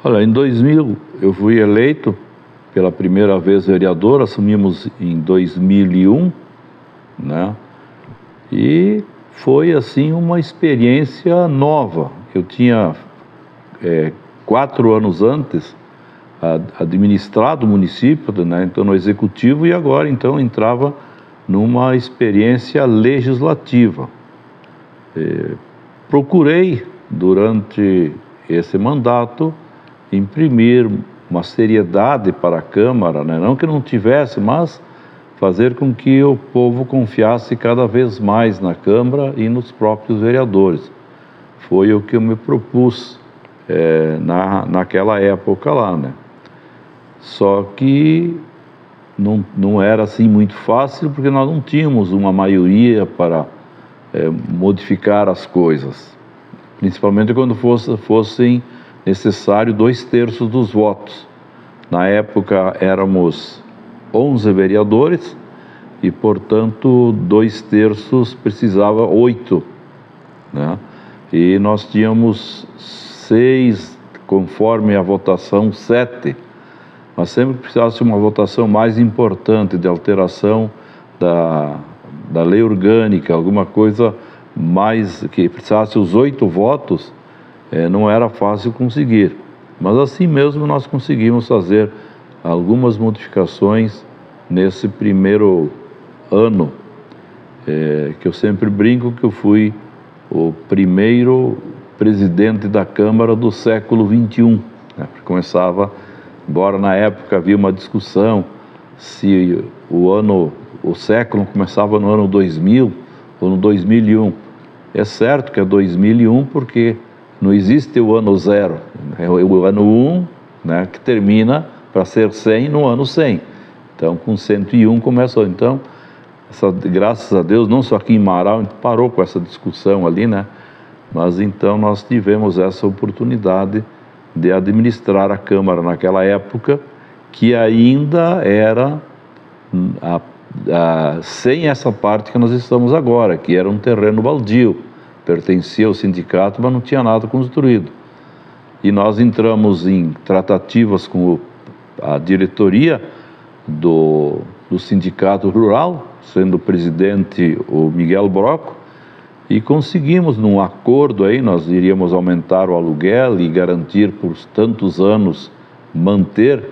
Olha, em 2000 eu fui eleito pela primeira vez vereador, assumimos em 2001, né? E foi assim uma experiência nova. Eu tinha 4 anos antes administrado o município, né? Então no executivo, e agora então entrava numa experiência legislativa. Procurei durante esse mandato imprimir uma seriedade para a Câmara, né? Não que não tivesse, mas fazer com que o povo confiasse cada vez mais na Câmara e nos próprios vereadores. Foi o que eu me propus naquela época lá, né? Só que não era assim muito fácil, porque nós não tínhamos uma maioria para modificar as coisas, principalmente quando fossem necessário 2/3 dos votos. Na época éramos 11 vereadores e, portanto, 2/3 precisava 8, né? E nós tínhamos 6, conforme a votação, 7. Mas sempre precisasse uma votação mais importante, de alteração da lei orgânica, alguma coisa mais, que precisasse os 8 votos, não era fácil conseguir. Mas assim mesmo nós conseguimos fazer algumas modificações nesse primeiro ano, que eu sempre brinco que eu fui o primeiro presidente da Câmara do século XXI, né? Começava, embora na época havia uma discussão se o século começava no ano 2000 ou no 2001. É certo que é 2001 porque não existe o ano 0, é o ano 1, né, que termina para ser 100 no ano 100. Então, com 101 começou. Então, graças a Deus, não só aqui em Marau, a gente parou com essa discussão ali, né? Mas então nós tivemos essa oportunidade de administrar a Câmara naquela época, que ainda era sem essa parte que nós estamos agora, que era um terreno baldio, pertencia ao sindicato, mas não tinha nada construído. E nós entramos em tratativas com a diretoria do sindicato rural, sendo o presidente o Miguel Broco, e conseguimos, num acordo aí, nós iríamos aumentar o aluguel e garantir por tantos anos manter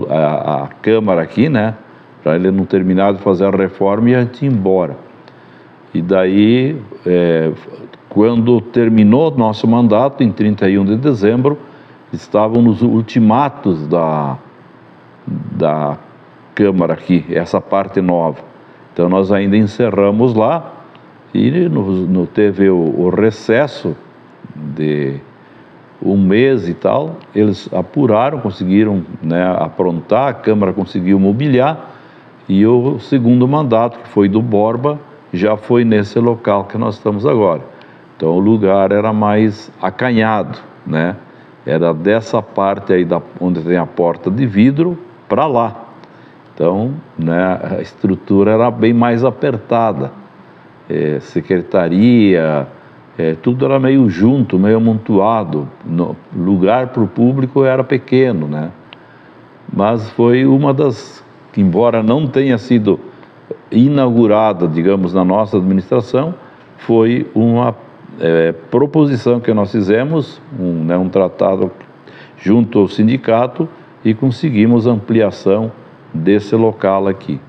a Câmara aqui, né, para ele não terminar de fazer a reforma e a gente ir embora. E daí, quando terminou nosso mandato, em 31 de dezembro, estavam nos ultimatos da Câmara aqui, essa parte nova. Então nós ainda encerramos lá e teve o recesso de 1 mês e tal. Eles apuraram, conseguiram, né, aprontar, a Câmara conseguiu mobiliar, e o segundo mandato, que foi do Borba, já foi nesse local que nós estamos agora. Então o lugar era mais acanhado, né? Era dessa parte aí onde tem a porta de vidro para lá. Então, né, a estrutura era bem mais apertada. Secretaria, tudo era meio junto, meio amontoado. Lugar para o público era pequeno, né? Mas foi uma das que, embora não tenha sido inaugurada, digamos, na nossa administração, foi uma proposição que nós fizemos, um tratado junto ao sindicato, e conseguimos ampliação desse local aqui.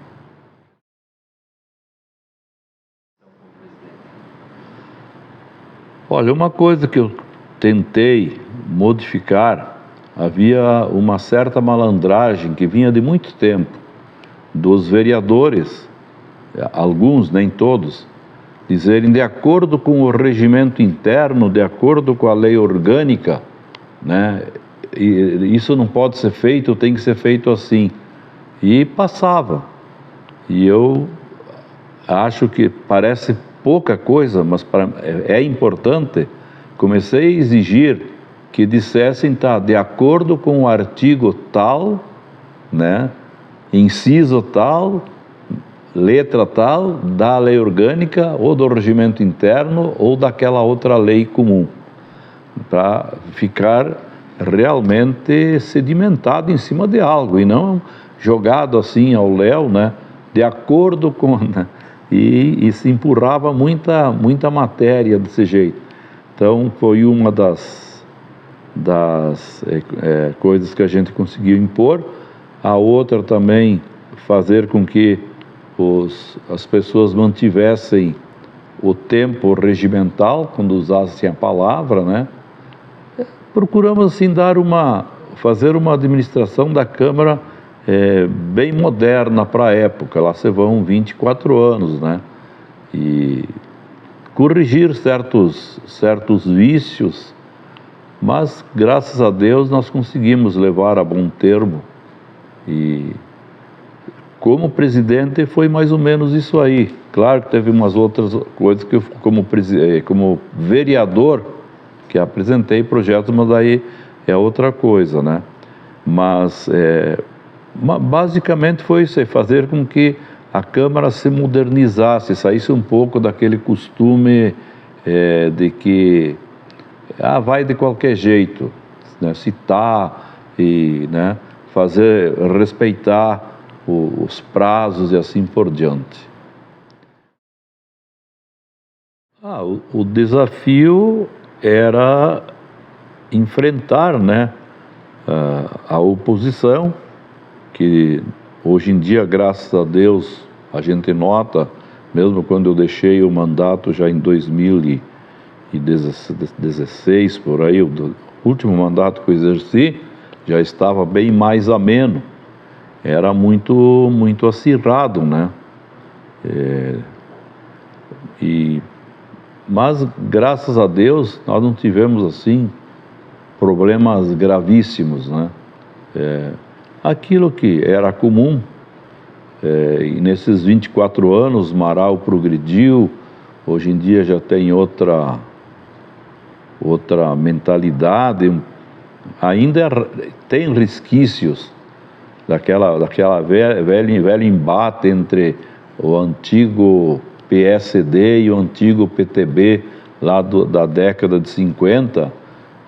Olha, uma coisa que eu tentei modificar, havia uma certa malandragem que vinha de muito tempo dos vereadores, alguns, nem todos, dizerem, de acordo com o regimento interno, de acordo com a lei orgânica, né, e isso não pode ser feito, tem que ser feito assim. E passava. E eu acho que parece pouca coisa, mas é importante. Comecei a exigir que dissessem, tá, de acordo com o artigo tal, né, inciso tal, letra tal, da lei orgânica, ou do regimento interno, ou daquela outra lei comum, para ficar realmente sedimentado em cima de algo e não jogado assim ao léu, né? De acordo com, né? E se empurrava muita matéria desse jeito. Então foi uma das coisas que a gente conseguiu impor. A outra também, fazer com que as pessoas mantivessem o tempo regimental quando usassem a palavra, né? Procuramos assim fazer uma administração da Câmara bem moderna para a época. Lá se vão 24 anos, né? E corrigir certos vícios, mas graças a Deus nós conseguimos levar a bom termo. E como presidente foi mais ou menos isso aí. Claro que teve umas outras coisas que eu, como vereador, que apresentei projetos, mas daí é outra coisa, né? Mas basicamente foi isso aí, fazer com que a Câmara se modernizasse, saísse um pouco daquele costume de que vai de qualquer jeito, né? Citar e, né, respeitar os prazos e assim por diante. O desafio era enfrentar, né, a oposição, que hoje em dia, graças a Deus, a gente nota, mesmo quando eu deixei o mandato já em 2016, por aí, o último mandato que eu exerci, já estava bem mais ameno, era muito acirrado, né? Mas, graças a Deus, nós não tivemos, assim, problemas gravíssimos, né? Aquilo que era comum, e nesses 24 anos, Marau progrediu, hoje em dia já tem outra mentalidade, ainda tem resquícios daquela velha embate entre o antigo PSD e o antigo PTB lá da década de 50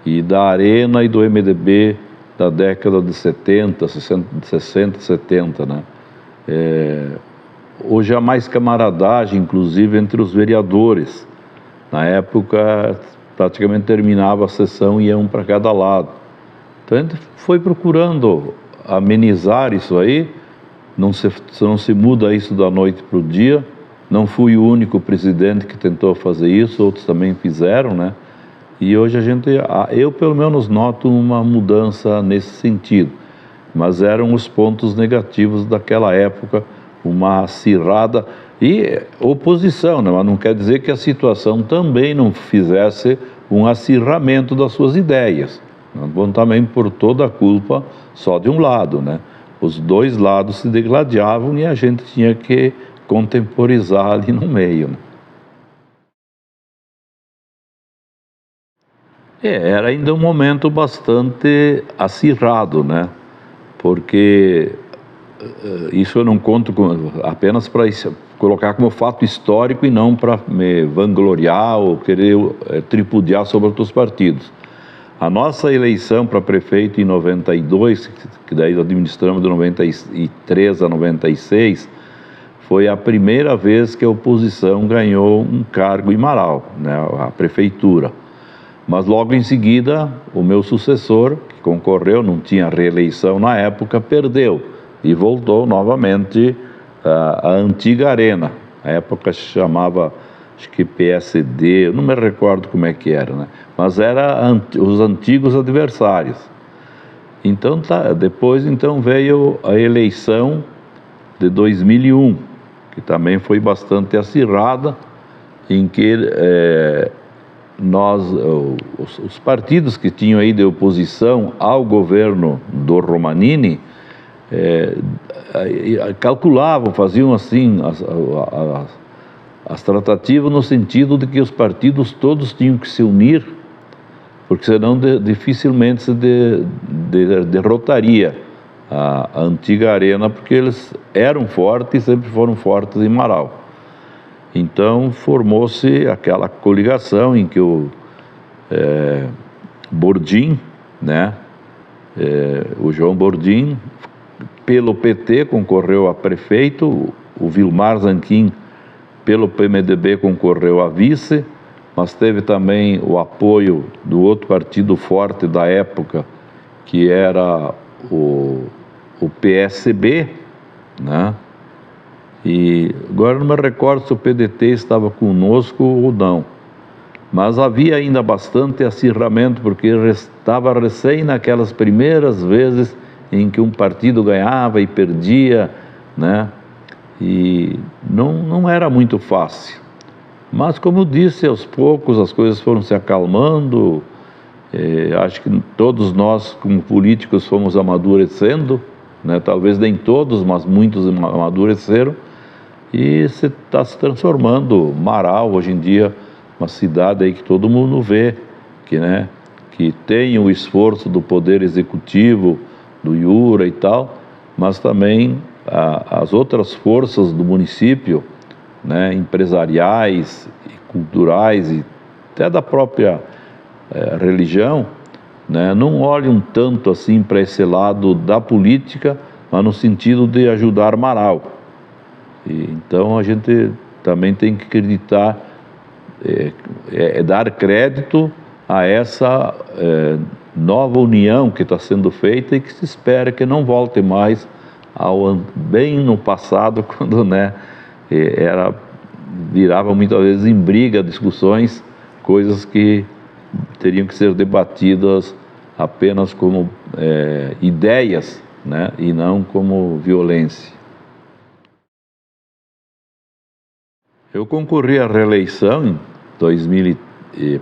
e da Arena e do MDB da década de 60, 70, né? Hoje há mais camaradagem, inclusive, entre os vereadores. Na época, praticamente terminava a sessão e ia um para cada lado. Então, a gente foi procurando amenizar isso aí, não se muda isso da noite para o dia. Não fui o único presidente que tentou fazer isso, outros também fizeram, né? E hoje eu pelo menos noto uma mudança nesse sentido. Mas eram os pontos negativos daquela época, uma acirrada e oposição, né? Mas não quer dizer que a situação também não fizesse um acirramento das suas ideias. Não vão também por toda a culpa só de um lado, né? Os dois lados se degladiavam e a gente tinha que contemporizar ali no meio, né? Era ainda um momento bastante acirrado, né? Porque isso eu não conto apenas para colocar como fato histórico e não para me vangloriar ou querer tripudiar sobre outros partidos. A nossa eleição para prefeito em 92, que daí administramos de 93 a 96, foi a primeira vez que a oposição ganhou um cargo em Marau, né, a prefeitura. Mas logo em seguida, o meu sucessor, que concorreu, não tinha reeleição na época, perdeu e voltou novamente à antiga Arena. Na época se chamava, acho que PSD, eu não me recordo como é que era, né? Mas era os antigos adversários. Então, depois então veio a eleição de 2001, que também foi bastante acirrada, em que os partidos que tinham aí de oposição ao governo do Romanini calculavam, faziam assim as tratativas no sentido de que os partidos todos tinham que se unir, porque senão dificilmente se derrotaria a antiga Arena, porque eles eram fortes e sempre foram fortes em Marau. Então formou-se aquela coligação em que o Bordim né? O João Bordim, pelo PT, concorreu a prefeito, o Vilmar Zanquim, pelo PMDB, concorreu a vice, mas teve também o apoio do outro partido forte da época, que era o PSB, né? E agora não me recordo se o PDT estava conosco ou não, mas havia ainda bastante acirramento, porque estava recém naquelas primeiras vezes em que um partido ganhava e perdia, né? E não era muito fácil. Mas, como eu disse, aos poucos as coisas foram se acalmando. Acho que todos nós, como políticos, fomos amadurecendo, né? Talvez nem todos, mas muitos amadureceram. E está se transformando. Marau, hoje em dia, uma cidade aí que todo mundo vê, que tem o esforço do Poder Executivo, do Iura e tal, mas também as outras forças do município, né, empresariais, e culturais e até da própria religião, né, não olham tanto assim para esse lado da política, mas no sentido de ajudar Marau. Então a gente também tem que acreditar, dar crédito a essa nova união que está sendo feita e que se espera que não volte mais bem no passado, quando, né, virava muitas vezes em briga, discussões, coisas que teriam que ser debatidas apenas como ideias, né, e não como violência. Eu concorri à reeleição em 2000,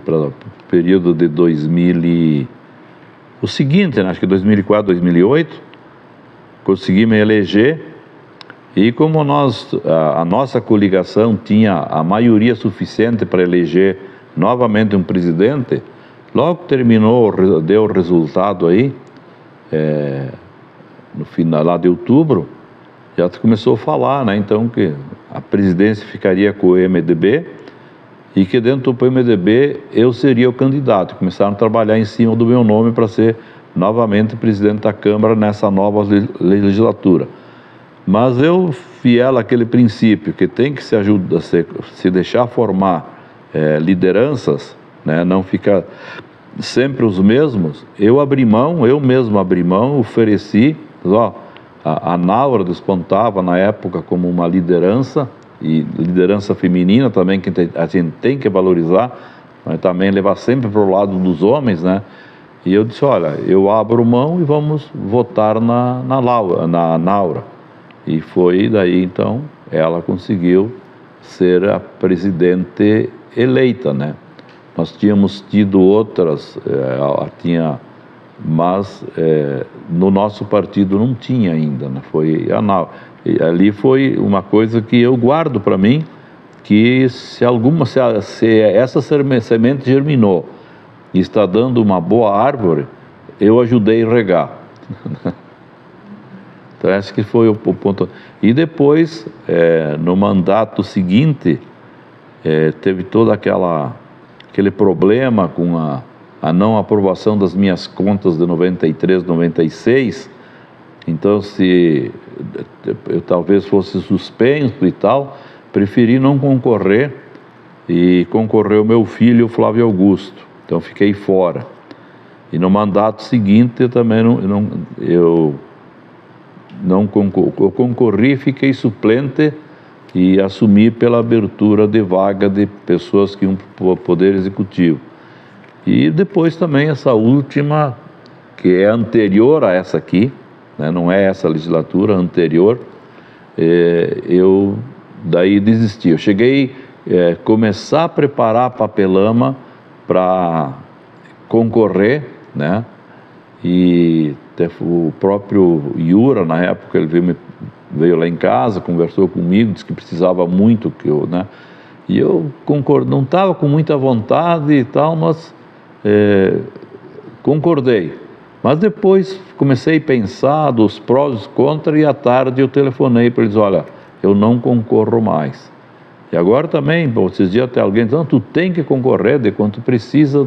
para o período de 2000, o seguinte, né, acho que 2004, 2008, consegui me eleger, e como a nossa coligação tinha a maioria suficiente para eleger novamente um presidente, logo terminou, deu o resultado aí, no final lá de outubro, já começou a falar, né, então que a presidência ficaria com o MDB e que dentro do PMDB eu seria o candidato. Começaram a trabalhar em cima do meu nome para ser novamente presidente da Câmara nessa nova legislatura. Mas eu, fiel àquele princípio que tem que se deixar formar lideranças, né, não ficar sempre os mesmos, eu mesmo abri mão, ofereci, a Naura despontava na época como uma liderança, e liderança feminina também, que a gente tem que valorizar, mas também levar sempre para o lado dos homens, né? E eu disse, olha, eu abro mão e vamos votar na Naura. E foi daí, então, ela conseguiu ser a presidente eleita, né? Nós tínhamos tido outras, mas no nosso partido não tinha ainda, né? Foi a Naura. E ali foi uma coisa que eu guardo para mim, que se essa semente germinou e está dando uma boa árvore, eu ajudei a regar. Então esse que foi o ponto. E depois, no mandato seguinte, teve todo aquele problema com a não aprovação das minhas contas de 93, 96. Então, se eu talvez fosse suspenso e tal, preferi não concorrer, e concorreu meu filho Flávio Augusto. Então fiquei fora. E no mandato seguinte eu também eu concorri, fiquei suplente e assumi pela abertura de vaga de pessoas que iam para o Poder Executivo. E depois também essa última, que é anterior a essa aqui, né, não é essa legislatura, anterior, eu daí desisti. Eu cheguei a começar a preparar a papelama para concorrer, né? E o próprio Iura, na época, ele veio lá em casa, conversou comigo, disse que precisava muito que eu, né? E eu não estava com muita vontade e tal, mas concordei. Mas depois comecei a pensar dos prós e dos contras, e à tarde eu telefonei para eles, olha, eu não concorro mais. E agora também, esses dias até alguém dizendo, tu tem que concorrer, de quanto precisa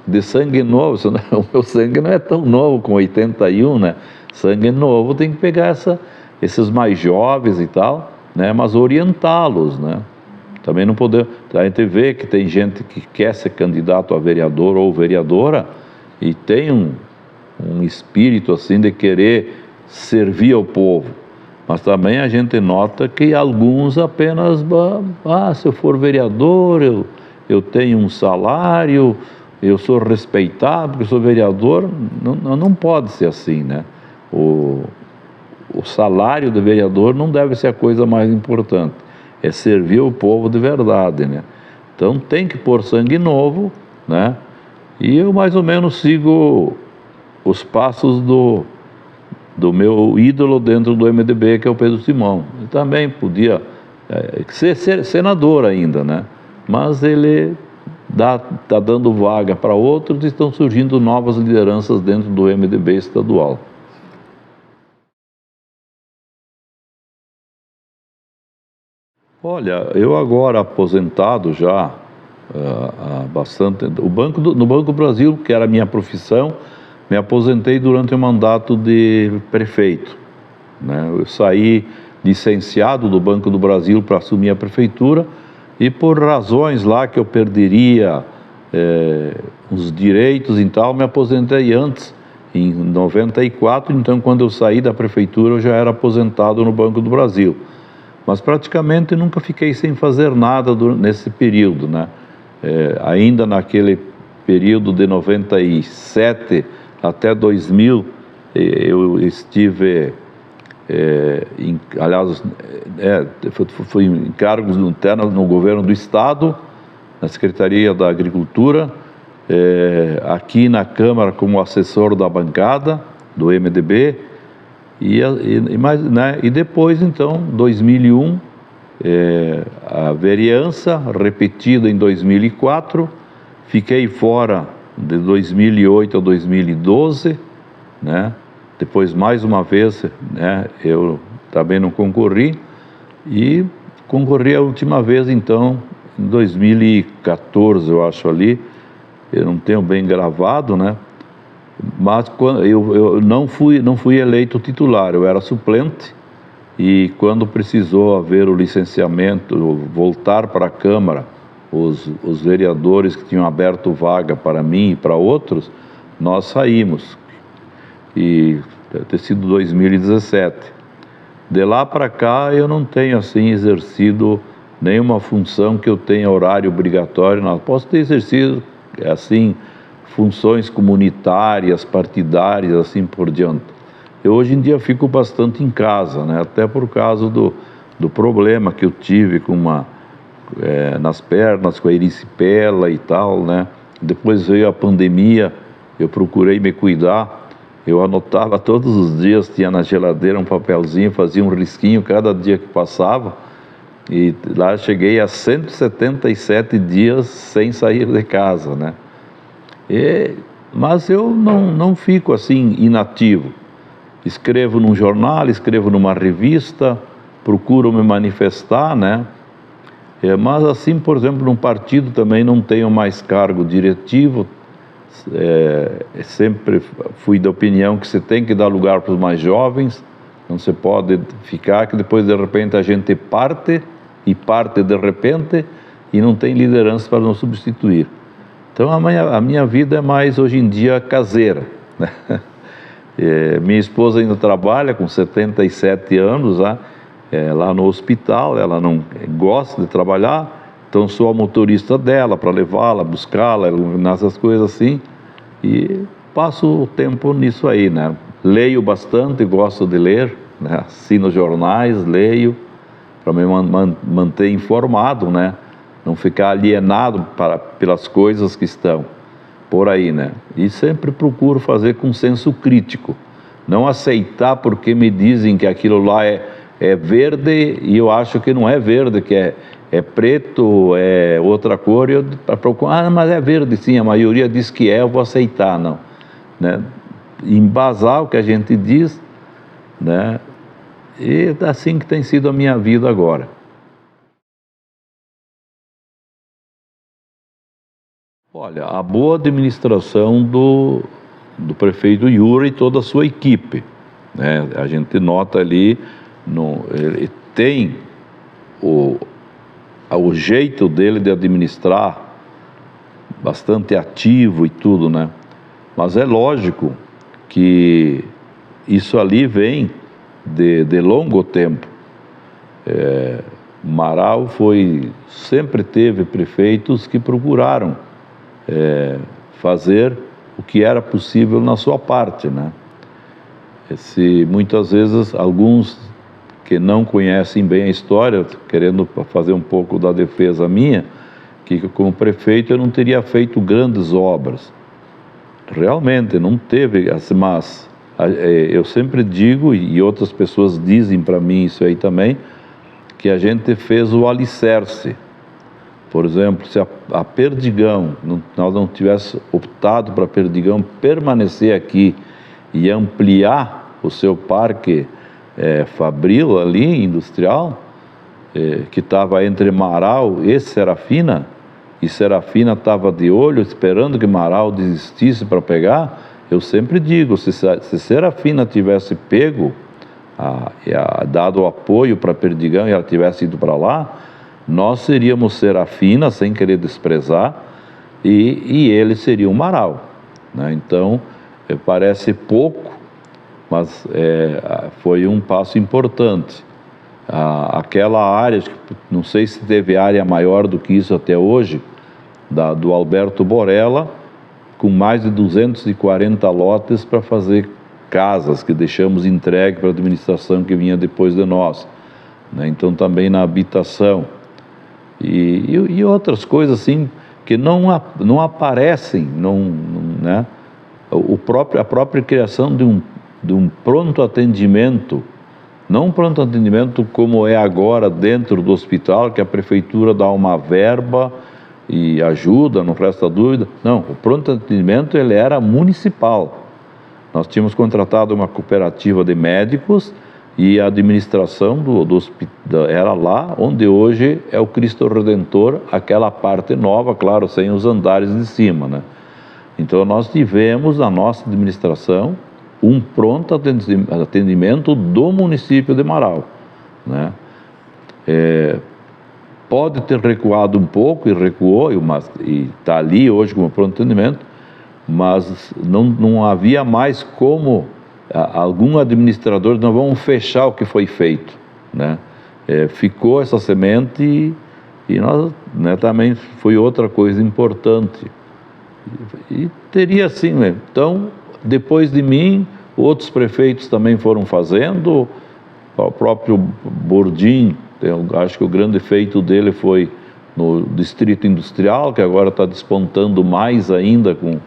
de sangue novo. O meu sangue não é tão novo, com 81, né? Sangue novo tem que pegar esses mais jovens e tal, né? Mas orientá-los, né? Também não podemos... A gente vê que tem gente que quer ser candidato a vereador ou vereadora e tem um espírito assim de querer servir ao povo. Mas também a gente nota que alguns apenas, se eu for vereador, eu tenho um salário, eu sou respeitado porque sou vereador. Não pode ser assim, né? O salário do vereador não deve ser a coisa mais importante, é servir o povo de verdade, né? Então tem que pôr sangue novo, né? E eu mais ou menos sigo os passos do meu ídolo dentro do MDB, que é o Pedro Simão. Ele também podia ser senador ainda, né? Mas ele está dando vaga para outros e estão surgindo novas lideranças dentro do MDB estadual. Olha, eu agora aposentado já há bastante... No Banco do Brasil, que era a minha profissão, me aposentei durante o mandato de prefeito, né? Eu saí licenciado do Banco do Brasil para assumir a prefeitura e por razões lá que eu perderia os direitos e tal, me aposentei antes, em 94, então quando eu saí da prefeitura eu já era aposentado no Banco do Brasil. Mas praticamente nunca fiquei sem fazer nada nesse período, né? Ainda naquele período de 97 até 2000, eu estive, fui em cargos internos no governo do Estado, na Secretaria da Agricultura, aqui na Câmara como assessor da bancada do MDB, e depois, então, 2001, a vereança, repetida em 2004, fiquei fora de 2008 a 2012, né? Depois, mais uma vez, né, eu também não concorri, e concorri a última vez, então, em 2014, eu acho ali, eu não tenho bem gravado, né? Mas eu não fui eleito titular, eu era suplente, e quando precisou haver o licenciamento, voltar para a Câmara, os vereadores que tinham aberto vaga para mim e para outros, nós saímos, e deve ter sido 2017. De lá para cá eu não tenho assim exercido nenhuma função que eu tenha horário obrigatório, não. Posso ter exercido assim funções comunitárias, partidárias, assim por diante. Eu hoje em dia fico bastante em casa, né? Até por causa do problema que eu tive nas pernas, com a erisipela e tal, né? Depois veio a pandemia, eu procurei me cuidar, eu anotava todos os dias, tinha na geladeira um papelzinho, fazia um risquinho cada dia que passava, e lá cheguei a 177 dias sem sair de casa, né? Mas eu não fico assim inativo. Escrevo num jornal, escrevo numa revista, procuro me manifestar, né? Mas assim, por exemplo, num partido também não tenho mais cargo diretivo. Sempre fui da opinião que você tem que dar lugar para os mais jovens, não se pode ficar que depois de repente a gente parte de repente e não tem liderança para nos substituir. Então a minha vida é mais hoje em dia caseira, né? Minha esposa ainda trabalha com 77 anos, lá no hospital, ela não gosta de trabalhar, então sou a motorista dela para levá-la, buscá-la, nessas coisas assim, e passo o tempo nisso aí, né? Leio bastante, gosto de ler, né? Assino jornais, leio, para me manter informado, né? Não ficar alienado pelas coisas que estão por aí, né? E sempre procuro fazer com senso crítico, não aceitar porque me dizem que aquilo lá é verde e eu acho que não é verde, que é preto, é outra cor, e eu procuro, mas é verde sim, a maioria diz que eu vou aceitar, não, né? Embasar o que a gente diz, né? E é assim que tem sido a minha vida agora. Olha, a boa administração do prefeito Yura e toda a sua equipe, né? A gente nota ali, ele tem o jeito dele de administrar bastante ativo e tudo, né? Mas é lógico que isso ali vem de longo tempo. Marau sempre teve prefeitos que procuraram fazer o que era possível na sua parte, né? Muitas vezes alguns que não conhecem bem a história, querendo fazer um pouco da defesa minha, que como prefeito eu não teria feito grandes obras. Realmente não teve, mas eu sempre digo, e outras pessoas dizem para mim isso aí também, que a gente fez o alicerce. Por exemplo, se a Perdigão, nós não tivéssemos optado para Perdigão permanecer aqui e ampliar o seu parque fabril ali, industrial, que estava entre Marau e Serafina estava de olho, esperando que Marau desistisse para pegar, eu sempre digo, se Serafina tivesse pego, dado o apoio para Perdigão e ela tivesse ido para lá, nós seríamos Serafina, sem querer desprezar, e ele seria o Marau, né? Então, parece pouco, mas foi um passo importante. Aquela área, não sei se teve área maior do que isso até hoje, do Alberto Borella, com mais de 240 lotes para fazer casas que deixamos entregue para a administração que vinha depois de nós, né? Então também na habitação e outras coisas assim que não aparecem, né? A própria criação de um pronto atendimento, não um pronto atendimento como é agora dentro do hospital, que a prefeitura dá uma verba e ajuda, não resta dúvida. Não, o pronto atendimento ele era municipal. Nós tínhamos contratado uma cooperativa de médicos e a administração do hospital era lá onde hoje é o Cristo Redentor, aquela parte nova, claro, sem os andares de cima, né? Então nós tivemos na nossa administração um pronto atendimento do município de Marau, né? Pode ter recuado um pouco, e recuou, e está ali hoje como pronto atendimento, mas não havia mais como algum administrador, não vamos fechar o que foi feito, né? Ficou essa semente e nós, né, também foi outra coisa importante. E teria assim, né? Então, depois de mim, outros prefeitos também foram fazendo, o próprio Bordim, eu acho que o grande feito dele foi no Distrito Industrial, que agora está despontando mais ainda com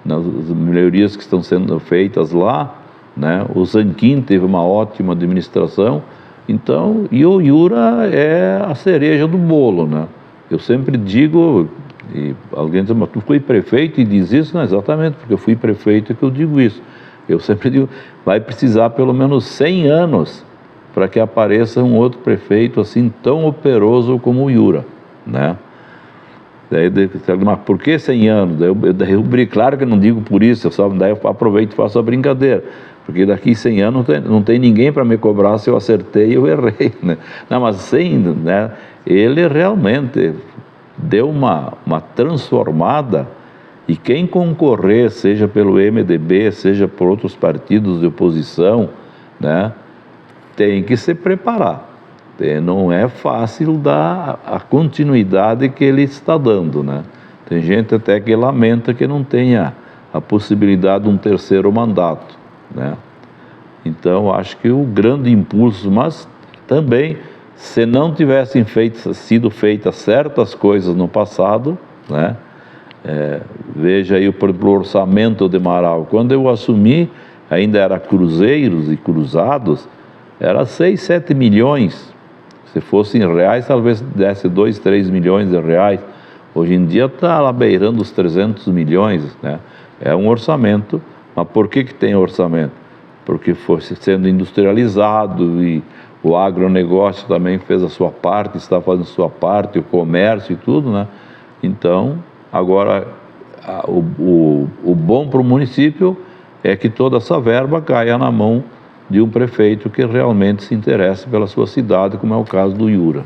as melhorias que estão sendo feitas lá, né? O Zanquim teve uma ótima administração, então, e o Yura é a cereja do bolo, né? Eu sempre digo, e alguém diz, mas tu foi prefeito e diz isso? Não, exatamente, porque eu fui prefeito que eu digo isso. Eu sempre digo, vai precisar pelo menos 100 anos para que apareça um outro prefeito assim tão operoso como o Yura, né? Mas por que 100 anos? Claro que eu não digo por isso, daí eu aproveito e faço a brincadeira, porque daqui 100 anos não tem ninguém para me cobrar se eu acertei ou errei, né? Não, mas 100, né? Ele realmente deu uma transformada, e quem concorrer, seja pelo MDB, seja por outros partidos de oposição, né, tem que se preparar. Não é fácil dar a continuidade que ele está dando, né? Tem gente até que lamenta que não tenha a possibilidade de um terceiro mandato, né? Então, acho que o grande impulso, mas também, se não tivessem sido feitas certas coisas no passado, né? Veja aí o orçamento de Marau. Quando eu assumi, ainda era cruzeiros e cruzados, era 6, 7 milhões. Se fosse em reais, talvez desse 2, 3 milhões de reais. Hoje em dia está lá beirando os 300 milhões, né? É um orçamento. Mas por que tem orçamento? Porque foi sendo industrializado e o agronegócio também fez a sua parte, está fazendo a sua parte, o comércio e tudo, né? Então, agora o bom para o município é que toda essa verba caia na mão de um prefeito que realmente se interesse pela sua cidade, como é o caso do Yura.